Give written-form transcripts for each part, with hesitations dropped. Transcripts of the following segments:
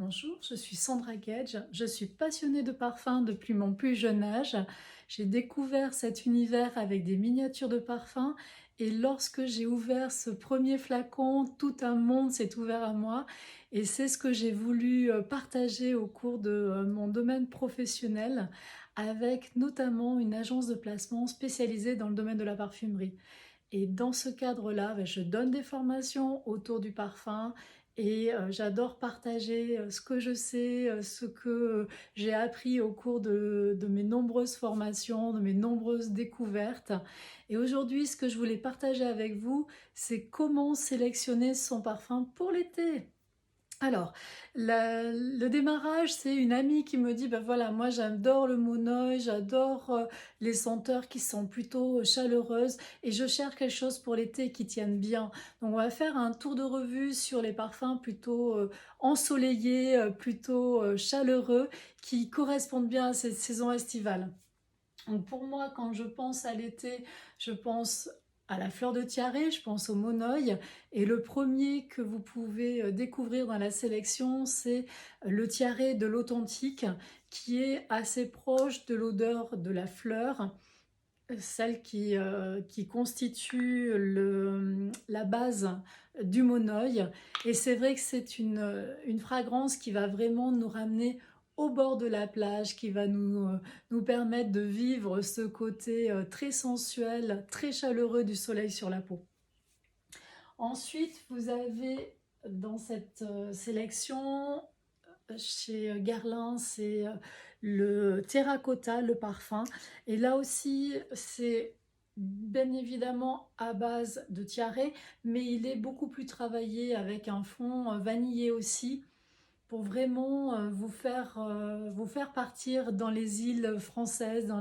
Bonjour, je suis Sandra Gage, je suis passionnée de parfums depuis mon plus jeune âge. J'ai découvert cet univers avec des miniatures de parfums et lorsque j'ai ouvert ce premier flacon, tout un monde s'est ouvert à moi et c'est ce que j'ai voulu partager au cours de mon domaine professionnel avec notamment une agence de placement spécialisée dans le domaine de la parfumerie. Et dans ce cadre-là, je donne des formations autour du parfum et j'adore partager ce que je sais, ce que j'ai appris au cours de mes nombreuses formations, de mes nombreuses découvertes. Et aujourd'hui, ce que je voulais partager avec vous, c'est comment sélectionner son parfum pour l'été. Alors, le démarrage, c'est une amie qui me dit, ben voilà, moi j'adore le monoeil, j'adore les senteurs qui sont plutôt chaleureuses et je cherche quelque chose pour l'été qui tienne bien. Donc on va faire un tour de revue sur les parfums plutôt ensoleillés, plutôt chaleureux, qui correspondent bien à cette saison estivale. Donc pour moi, quand je pense à l'été, je pense à la fleur de tiare, je pense au monoeil. Et le premier que vous pouvez découvrir dans la sélection, c'est le tiare de l'authentique, qui est assez proche de l'odeur de la fleur, celle qui constitue la base du monoeil. Et c'est vrai que c'est une fragrance qui va vraiment nous ramener au bord de la plage, qui va nous permettre de vivre ce côté très sensuel, très chaleureux du soleil sur la peau. Ensuite, vous avez dans cette sélection chez Guerlain, c'est le terracotta, le parfum. Et là aussi, c'est bien évidemment à base de tiare, mais il est beaucoup plus travaillé avec un fond vanillé aussi, pour vraiment vous faire partir dans les îles françaises,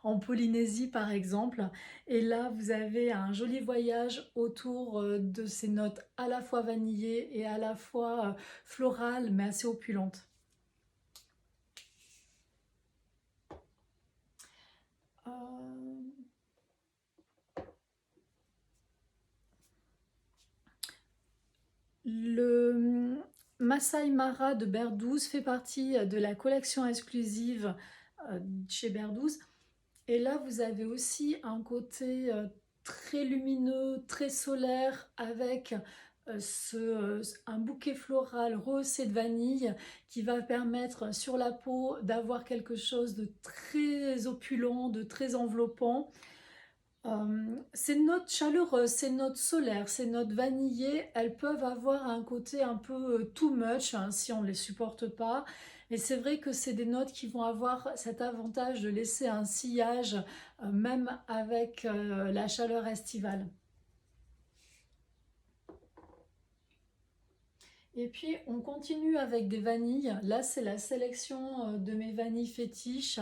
en Polynésie par exemple. Et là, vous avez un joli voyage autour de ces notes à la fois vanillées et à la fois florales, mais assez opulentes. Euh, Le Masai Mara de Berdouze fait partie de la collection exclusive chez Berdouze. Et là, vous avez aussi un côté très lumineux, très solaire, avec un bouquet floral rose et de vanille qui va permettre sur la peau d'avoir quelque chose de très opulent, de très enveloppant. Ces notes chaleureuses, ces notes solaires, ces notes vanillées, elles peuvent avoir un côté un peu too much hein, si on ne les supporte pas. Mais c'est vrai que c'est des notes qui vont avoir cet avantage de laisser un sillage, même avec la chaleur estivale. Et puis on continue avec des vanilles. Là, c'est la sélection de mes vanilles fétiches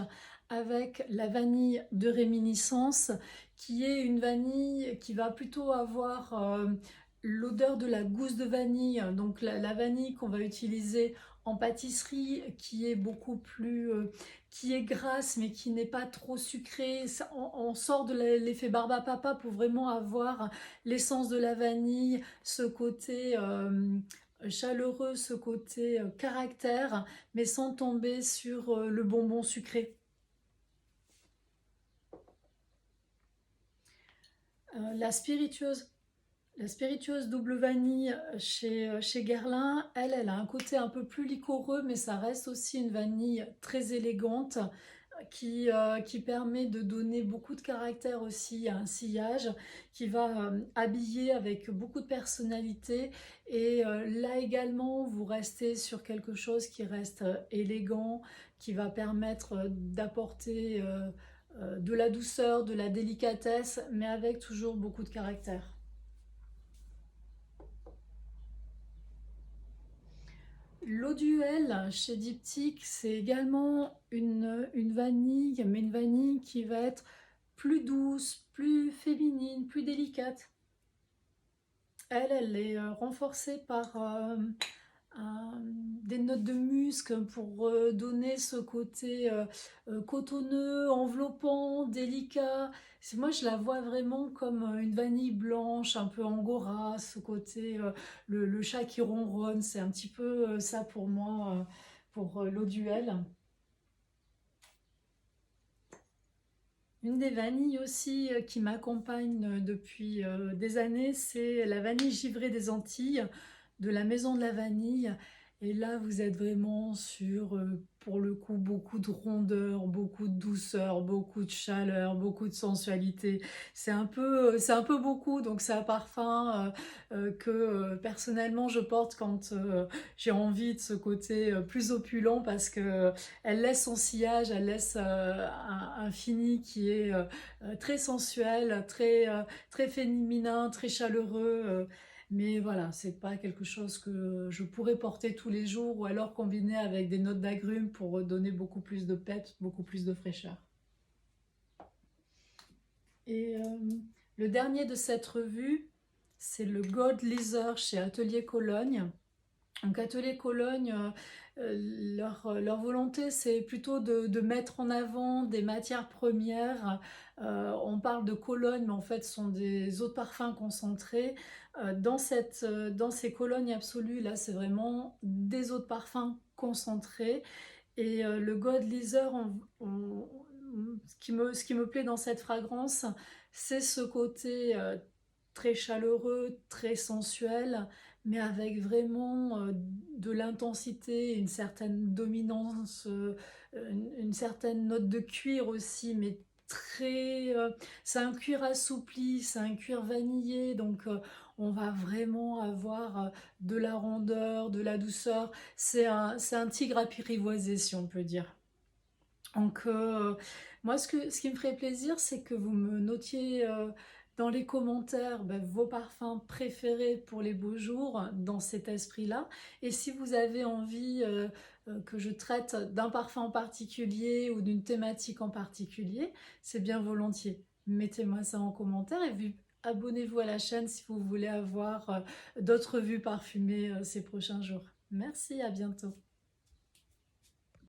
avec la vanille de réminiscence, qui est une vanille qui va plutôt avoir l'odeur de la gousse de vanille, donc la vanille qu'on va utiliser en pâtisserie, qui est beaucoup plus, qui est grasse mais qui n'est pas trop sucrée. On sort de l'effet barbe à papa pour vraiment avoir l'essence de la vanille, ce côté chaleureux, ce côté caractère, mais sans tomber sur le bonbon sucré. La spiritueuse, la spiritueuse double vanille chez Guerlain, elle a un côté un peu plus liquoreux, mais ça reste aussi une vanille très élégante qui permet de donner beaucoup de caractère aussi à un sillage, qui va habiller avec beaucoup de personnalité. Et là également, vous restez sur quelque chose qui reste élégant, qui va permettre d'apporter de la douceur, de la délicatesse, mais avec toujours beaucoup de caractère. L'eau duel chez Diptyque, c'est également une vanille, mais une vanille qui va être plus douce, plus féminine, plus délicate. Elle est renforcée par des notes de musc pour donner ce côté cotonneux, enveloppant, délicat. Moi, je la vois vraiment comme une vanille blanche, un peu angora, ce côté, le chat qui ronronne, c'est un petit peu ça pour moi, pour l'eau duel. Une des vanilles aussi qui m'accompagne depuis des années, c'est la vanille givrée des Antilles, de la Maison de la Vanille. Et là, vous êtes vraiment sur, pour le coup, beaucoup de rondeur, beaucoup de douceur, beaucoup de chaleur, beaucoup de sensualité. C'est un peu beaucoup, donc c'est un parfum que personnellement je porte quand j'ai envie de ce côté plus opulent parce que elle laisse son sillage, elle laisse un fini qui est très sensuel, très féminin, très chaleureux. Mais voilà, c'est pas quelque chose que je pourrais porter tous les jours ou alors combiner avec des notes d'agrumes pour donner beaucoup plus de peps, beaucoup plus de fraîcheur. Et le dernier de cette revue, c'est le Gold Leather chez Atelier Cologne. Donc Atelier Cologne, leur volonté, c'est plutôt de mettre en avant des matières premières. On parle de Cologne, mais en fait, ce sont des eaux de parfum concentrées. Dans ces colognes absolues, là, c'est vraiment des eaux de parfum concentrées. Et le God Leather, ce qui me plaît dans cette fragrance, c'est ce côté très chaleureux, très sensuel, mais avec vraiment de l'intensité, une certaine dominance, une certaine note de cuir aussi, mais très... c'est un cuir assoupli, c'est un cuir vanillé, donc on va vraiment avoir de la rondeur, de la douceur. C'est un tigre apprivoisé, si on peut dire. Donc, moi, ce qui me ferait plaisir, c'est que vous me notiez dans les commentaires vos parfums préférés pour les beaux jours, dans cet esprit-là. Et si vous avez envie que je traite d'un parfum en particulier ou d'une thématique en particulier, c'est bien volontiers. Mettez-moi ça en commentaire et abonnez-vous à la chaîne si vous voulez avoir d'autres vues parfumées ces prochains jours. Merci, à bientôt.